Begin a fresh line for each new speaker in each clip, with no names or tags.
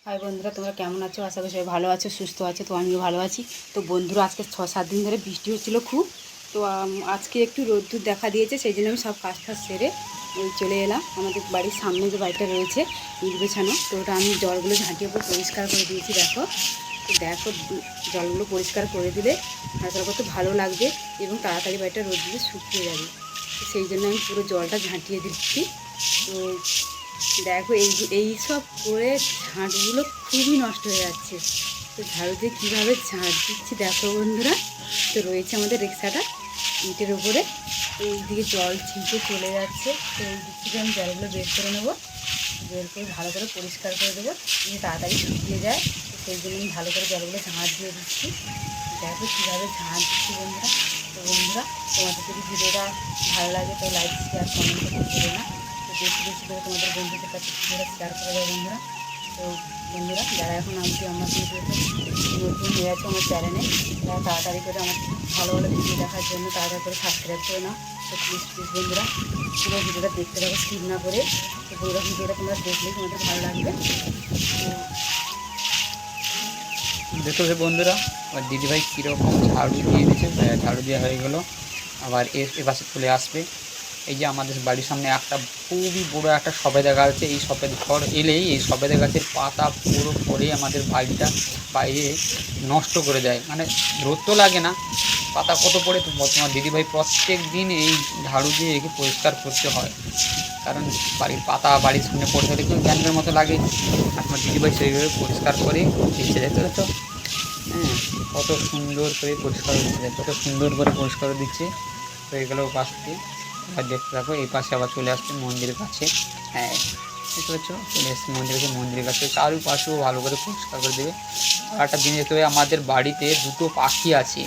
High বন্ধুরা, তোমরা কেমন আছো? আশা করি সবাই ভালো আছো, সুস্থ আছো। তো আমিও ভালো আছি। তো বন্ধুরা, আজকে 6-7 দিন ধরে বৃষ্টি হচ্ছিলো খুব। তো আজকে একটু রোদ্দুর দেখা দিয়েছে, সেই জন্য আমি সব কাজ টাজ সেরে চলে এলাম। আমাদের বাড়ির সামনে যে বাড়িটা রয়েছে ইট বেছানো, তো ওটা আমি জলগুলো ঝাঁটিয়ে পুরো পরিষ্কার করে দিয়েছি। দেখো তো দেখো, জলগুলো পরিষ্কার করে দিলে হালকা করতে ভালো লাগবে এবং তাড়াতাড়ি বাড়িটা রোদ দিলে শুকিয়ে যাবে। তো সেই জন্য আমি পুরো জলটা ঝাঁটিয়ে দিচ্ছি। তো দেখো, এই সব করে ঝাঁটগুলো খুবই নষ্ট হয়ে যাচ্ছে। তো ঝাড়ু দিয়ে কীভাবে ঝাঁট দিচ্ছি দেখো বন্ধুরা। তো রয়েছে আমাদের রিক্সাটা ইটের উপরে, এইদিকে জল ছিটে চলে যাচ্ছে। তো এই দিক থেকে আমি জলগুলো বের করে নেবো, বের করে ভালো করে পরিষ্কার করে দেবো, দিয়ে তাড়াতাড়ি শুকিয়ে যায়। তো সেই জন্য আমি ভালো করে জলগুলো ঝাঁট দিয়ে দিচ্ছি। দেখো কীভাবে ঝাঁট দিচ্ছি বন্ধুরা। তো বন্ধুরা, তোমাদের যদি ভিডিওটা ভালো লাগে তো লাইক, শেয়ার, কমেন্ট করতে ভুলো না। তো বেশি বেশি করে তোমাদের বন্ধুদের কাছে ভিডিওটা শেয়ার করে দেয় বন্ধুরা। তো বন্ধুরা, যারা এখন আমার ভিডিওতে নতুন হয়ে আছে আমার চ্যানেলে, তারা তাড়াতাড়ি করে আমার ভালো ভালো ভিডিও দেখার জন্য তাড়াতাড়ি করে সাবস্ক্রাইব করে নাও। তো প্লিজ বন্ধুরা, পুরো ভিডিওটা দেখতে থাকো স্কিপ না করে। তো পুরো ভিডিওটা তোমরা দেখলেই তোমাদের ভালো লাগবে।
দেখো বন্ধুরা, আমার দিদিভাই কীরকম ঝাড়ু দিয়ে দিয়েছে, ঝাড়ু দেওয়া হয়ে গেলো। আবার এ পাশে চলে আসবে। এই যে আমাদের বাড়ির সামনে একটা খুবই বড় একটা সবেদা গাছ আছে। এই সবেদা ঝড় এলেই এই সবেদা গাছের পাতা পুরো পড়ে আমাদের বাড়িটা বাইরে নষ্ট করে দেয়। মানে রোদ তো লাগে না, পাতা কত পড়ে। তো তোমার দিদিভাই প্রত্যেক দিন এই ঝাড়ু দিয়ে একে পরিষ্কার করতে হয়, কারণ বাড়ির পাতা বাড়ির সামনে পড়ে থাকলে কিন্তু গ্যানের মতো লাগে। আর তোমার দিদিভাই সেইভাবে পরিষ্কার করে দিচ্ছে, দেখতে পাচ্ছ? হ্যাঁ, কত সুন্দর করে পরিষ্কার দিচ্ছে, কত সুন্দর করে পরিষ্কার দিচ্ছে। তো এগুলো পাশ দিয়ে এবার দেখতে থাকো। এই পাশে আবার চলে আসছে মন্দিরের কাছে। হ্যাঁ, দেখতে পাচ্ছ, চলে এসছে মন্দিরের কাছে। চারপাশেও ভালো করে পরিষ্কার করে দেবে। আর একটা জিনিস দেখতে হবে, আমাদের বাড়িতে দুটো পাখি আছে।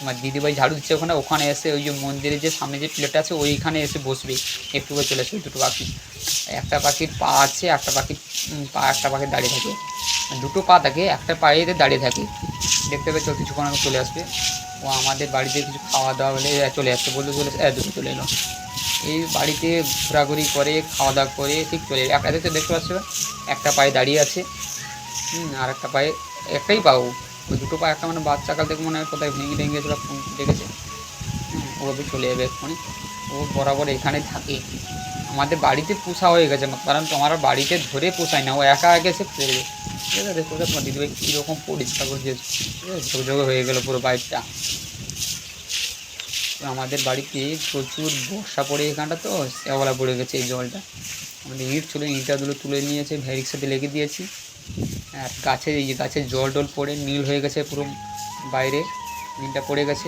আমার দিদিভাই ঝাড়ু দিচ্ছে ওখানে, ওখানে এসে ওই যে মন্দিরের যে সামনে যে প্লেট আছে ওইখানে এসে বসবে। একটু করে চলে আসবে দুটো পাখি। একটা পাখির পা আছে, একটা পাখির দাঁড়িয়ে থাকে। দুটো পা থাকে, একটা পায়েতে দাঁড়িয়ে থাকে। দেখতে পেয়েছ, কিছুক্ষণ আগে চলে আসবে। ও আমাদের বাড়িতে কিছু খাওয়া দাওয়া হলে চলে আসছে, বলতে চলে দুটো চলে এলো। এই বাড়িতে ঘোরাঘুরি করে, খাওয়া দাওয়া করে ঠিক চলে এলো। একটা দেখতে পাচ্ছ, একটা পায়ে দাঁড়িয়ে আছে। আর একটা পায়ে, একটাই পাও, ওই দুটো পা একটা মানে বাচ্চাকাল থেকে মনে হয় কোথায় ভেঙে গেছে বা দেখেছে। ওভাবে চলে যাবে এক্ষুনি। ও বরাবর এখানে থাকে। আমাদের বাড়িতে পোষা হয়ে গেছে, কারণ তোমার বাড়িতে ধরে পোষায় না, ও একা একে সে ফেরবে। ঠিক আছে, দেখো তোমার দিদিভাই কীরকম পরিষ্কার করছে, ঝকঝকে হয়ে গেলো পুরো বাড়িটা। আমাদের বাড়িতে প্রচুর বর্ষা পড়ে এখানটা, তো শ্যাওলা পড়ে গেছে এই জলটা। আমাদের ইট ছিল, ইঁটাগুলো তুলে নিয়েছে, ভ্যারির সাথে লেগে দিয়েছি। আর গাছের এই যে গাছের জল টল পড়ে নীল হয়ে গেছে পুরো বাইরে, নীলটা পড়ে গেছে।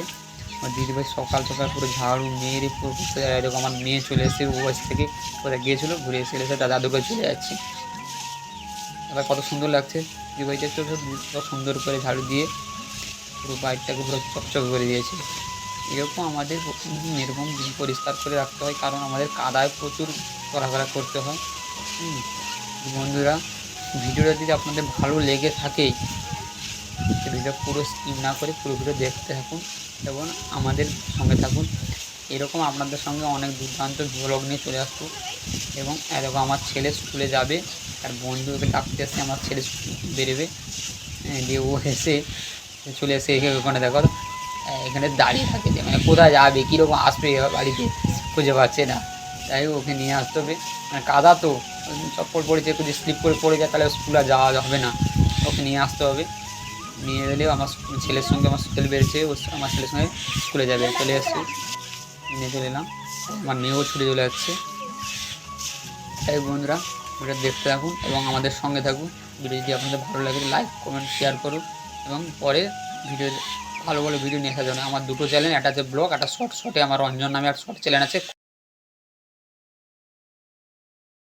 আমার দিদিভাই সকাল সকাল পুরো ঝাড়ু মেরে পুরো বসে যায়। দেখো আমার মেয়ে চলে এসে ও থেকে কোথায় গিয়েছিলো, ঘুরে এসে তার দাদুকে চলে যাচ্ছে। এবার কত সুন্দর লাগছে, দিদিভাইটা তো সুন্দর করে ঝাড়ু দিয়ে পুরো বাড়িটাকে পুরো চকচক করে দিয়েছে। এরকম আমাদের এরকম পরিষ্কার করে রাখতে হয়, কারণ আমাদের কাদায় প্রচুর চলাফেরা করতে হয়। বন্ধুরা, ভিডিওটা যদি আপনাদের ভালো লেগে থাকে, ভিডিওটা পুরো স্কিপ না করে পুরো ভিডিও দেখতে থাকুন এবং আমাদের সঙ্গে থাকুন। এরকম আপনাদের সঙ্গে অনেক দুর্দান্ত ভ্লগ নিয়ে চলে আসবো। এবং এরকম আমার ছেলে স্কুলে যাবে, আর বন্ধুকে ডাকতে আসছে, আমার ছেলে বেরোবে, দিয়ে ও এসে চলে এসে ওখানে দেখো এখানে দাঁড়িয়ে থাকে, যে মানে কোথায় যাবে, কীরকম আসবে বাড়িতে খুঁজে পাচ্ছে না। তাই ওকে নিয়ে আসতে হবে। মানে কাদা তো, চপ্পল পড়েছে, একটু যদি স্লিপ করে পড়ে যায় তাহলে স্কুলে যাওয়া হবে না। ওকে নিয়ে আসতে হবে। নিয়ে গেলেও আমার ছেলের সঙ্গে আমার ছেলে বেড়েছে, আমার ছেলের সঙ্গে স্কুলে যাবে। চলে এসছে, নিয়ে চলে এলাম। আমার মেয়েও ছুটে চলে যাচ্ছে। তাই বন্ধুরা, ভিডিও দেখতে থাকুন এবং আমাদের সঙ্গে থাকুন। ভিডিও যদি আপনাদের ভালো লাগে লাইক, কমেন্ট, শেয়ার করুন এবং পরে ভিডিও ভালো ভালো ভিডিও নিয়ে আসার জন্য আমার দুটো চ্যানেল, একটা আছে ব্লগ, একটা শর্টে আমার রঞ্জন নামে একটা শর্ট চ্যানেল আছে।